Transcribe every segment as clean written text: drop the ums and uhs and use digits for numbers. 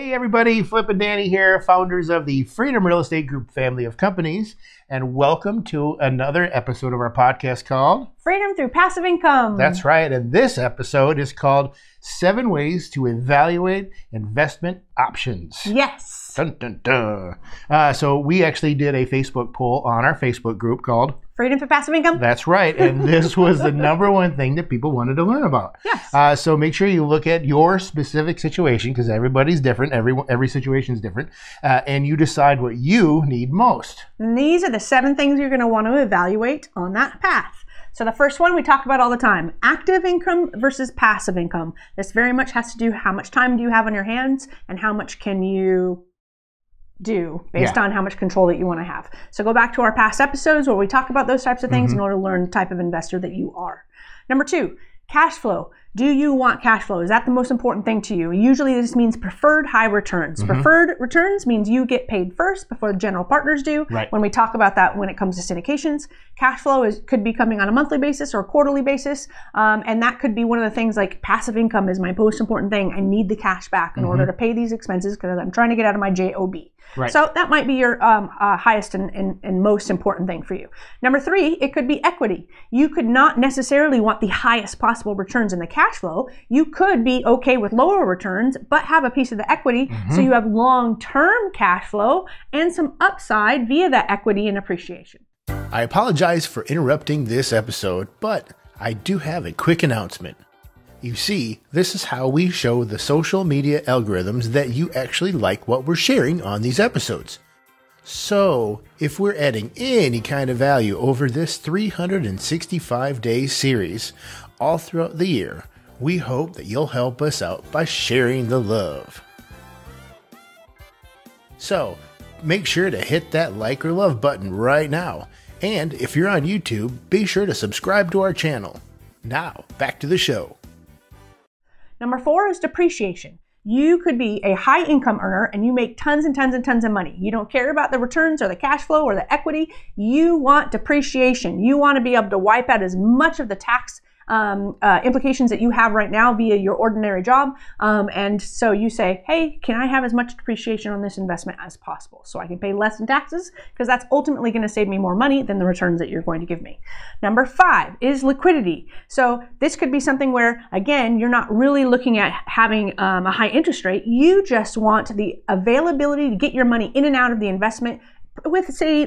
Hey everybody, Flip and Danny here, founders of the Freedom Real Estate Group family of companies, and welcome to another episode of our podcast called Freedom Through Passive Income. That's right, and this episode is called 7 Ways to Evaluate Investment Options. Yes. Dun, dun, dun. So we actually did a Facebook poll on our Facebook group called Freedom Through Passive Income. That's right, and this was the number one thing that people wanted to learn about. Yes. So make sure you look at your specific situation because everybody's different. Every situation is different, and you decide what you need most. And these are the 7 things you're going to want to evaluate on that path. So the first one we talk about all the time, active income versus passive income. This very much has to do how much time do you have on your hands and how much can you do based on how much control that you want to have. So go back to our past episodes where we talk about those types of things in order to learn the type of investor that you are. Number 2, cash flow. Do you want cash flow? Is that the most important thing to you? Usually this means preferred high returns. Preferred returns means you get paid first before the general partners do. Right. When we talk about that when it comes to syndications, cash flow could be coming on a monthly basis or a quarterly basis. And that could be one of the things like passive income is my most important thing. I need the cash back in order to pay these expenses because I'm trying to get out of my JOB. Right. So that might be your highest and most important thing for you. Number 3, it could be equity. You could not necessarily want the highest possible returns in the cash flow. You could be okay with lower returns, but have a piece of the equity so you have long-term cash flow and some upside via that equity and appreciation. I apologize for interrupting this episode, but I do have a quick announcement. You see, this is how we show the social media algorithms that you actually like what we're sharing on these episodes. So, if we're adding any kind of value over this 365-day series all throughout the year, we hope that you'll help us out by sharing the love. So, make sure to hit that like or love button right now. And if you're on YouTube, be sure to subscribe to our channel. Now, back to the show. Number 4 is depreciation. You could be a high income earner and you make tons and tons and tons of money. You don't care about the returns or the cash flow or the equity. You want depreciation. You want to be able to wipe out as much of the tax implications that you have right now via your ordinary job. And so you say, hey, can I have as much depreciation on this investment as possible so I can pay less in taxes? Because that's ultimately going to save me more money than the returns that you're going to give me. Number 5 is liquidity. So this could be something where, again, you're not really looking at having a high interest rate. You just want the availability to get your money in and out of the investment with, say,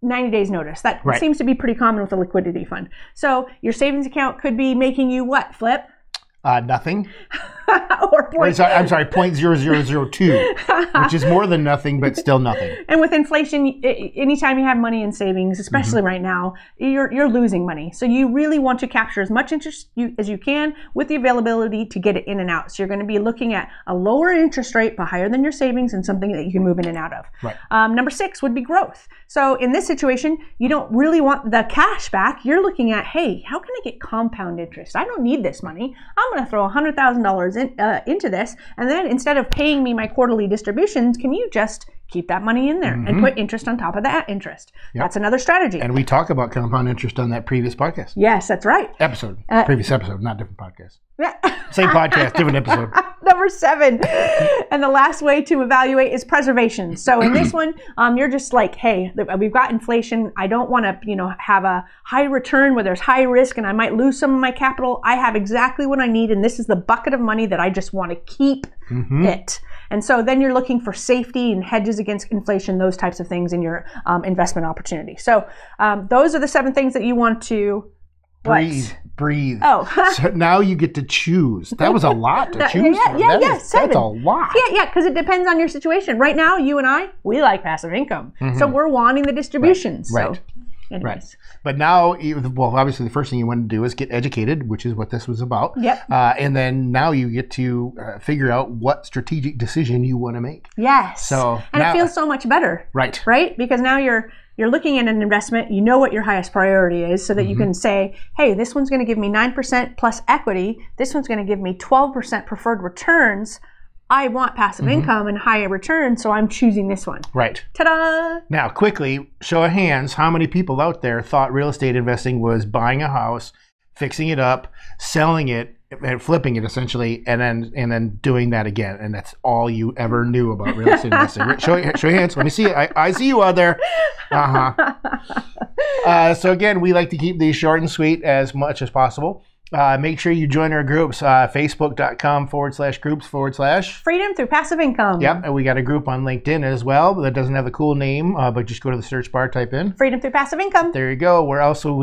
90 days notice. That seems to be pretty common with a liquidity fund. So your savings account could be making you what, Flip? Nothing. or I'm sorry, 0.0002, which is more than nothing, but still nothing. And with inflation, anytime you have money in savings, especially right now, you're losing money. So you really want to capture as much interest as you can with the availability to get it in and out. So you're going to be looking at a lower interest rate, but higher than your savings and something that you can move in and out of. Right. Number 6 would be growth. So in this situation, you don't really want the cash back. You're looking at, hey, how can I get compound interest? I don't need this money. I'm going to throw $100,000 into this, and then instead of paying me my quarterly distributions, can you just keep that money in there and put interest on top of that interest? Yep. That's another strategy. And we talk about compound interest on that previous podcast. Yes, that's right. Previous episode, not different podcast. Yeah. Same podcast, different episode. Number 7. And the last way to evaluate is preservation. So in this one, you're just like, hey, we've got inflation. I don't want to, have a high return where there's high risk and I might lose some of my capital. I have exactly what I need, and this is the bucket of money that I just want to keep it. And so then you're looking for safety and hedges against inflation, those types of things in your investment opportunity. So those are the 7 things that you want to breathe. Oh. So now you get to choose. That was a lot to choose from. 7. That's a lot. Yeah, because it depends on your situation. Right now, you and I, we like passive income. So we're wanting the distributions. Right. So, anyways. Right. But now, obviously the first thing you want to do is get educated, which is what this was about. Yep. And then now you get to figure out what strategic decision you want to make. Yes. So and it feels so much better. Right. Right? Because now you're looking at an investment, you know what your highest priority is, so that you can say, hey, this one's going to give me 9% plus equity. This one's going to give me 12% preferred returns. I want passive income and higher returns, so I'm choosing this one. Right. Ta-da! Now, quickly, show of hands, how many people out there thought real estate investing was buying a house, fixing it up, selling it, and flipping it essentially, and then doing that again, and that's all you ever knew about real estate investing. Show your hands. Let me see it. I see you out there. So again, we like to keep these short and sweet as much as possible. Make sure you join our groups, facebook.com/groups/ Freedom through passive income. Yep, and we got a group on LinkedIn as well that doesn't have a cool name, but just go to the search bar, type in Freedom through passive income. There you go. We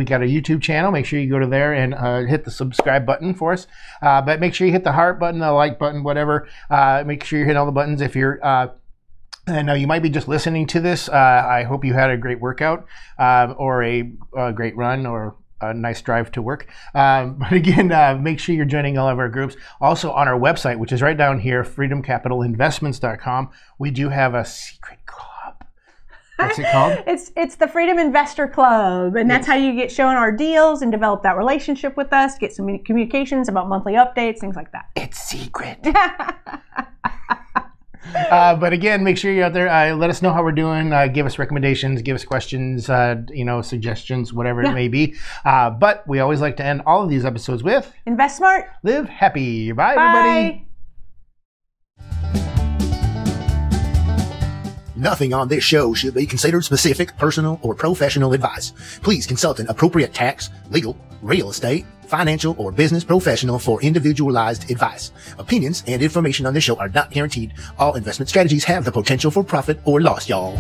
got a YouTube channel. Make sure you go to there and hit the subscribe button for us. But make sure you hit the heart button, the like button, whatever. Make sure you hit all the buttons. If you're and now you might be just listening to this. I hope you had a great workout or a great run or a nice drive to work. But again, make sure you're joining all of our groups. Also on our website, which is right down here, freedomcapitalinvestments.com, we do have a secret club. What's it called? It's the Freedom Investor Club, and that's how you get shown our deals and develop that relationship with us, get some communications about monthly updates, things like that. It's secret. But again, make sure you're out there. Let us know how we're doing. Give us recommendations, give us questions, suggestions, whatever it may be. But we always like to end all of these episodes with Invest smart. Live happy. Bye, Bye. everybody. Nothing on this show should be considered specific, personal, or professional advice. Please consult an appropriate tax, legal, real estate, financial, or business professional for individualized advice. Opinions and information on this show are not guaranteed. All investment strategies have the potential for profit or loss, y'all.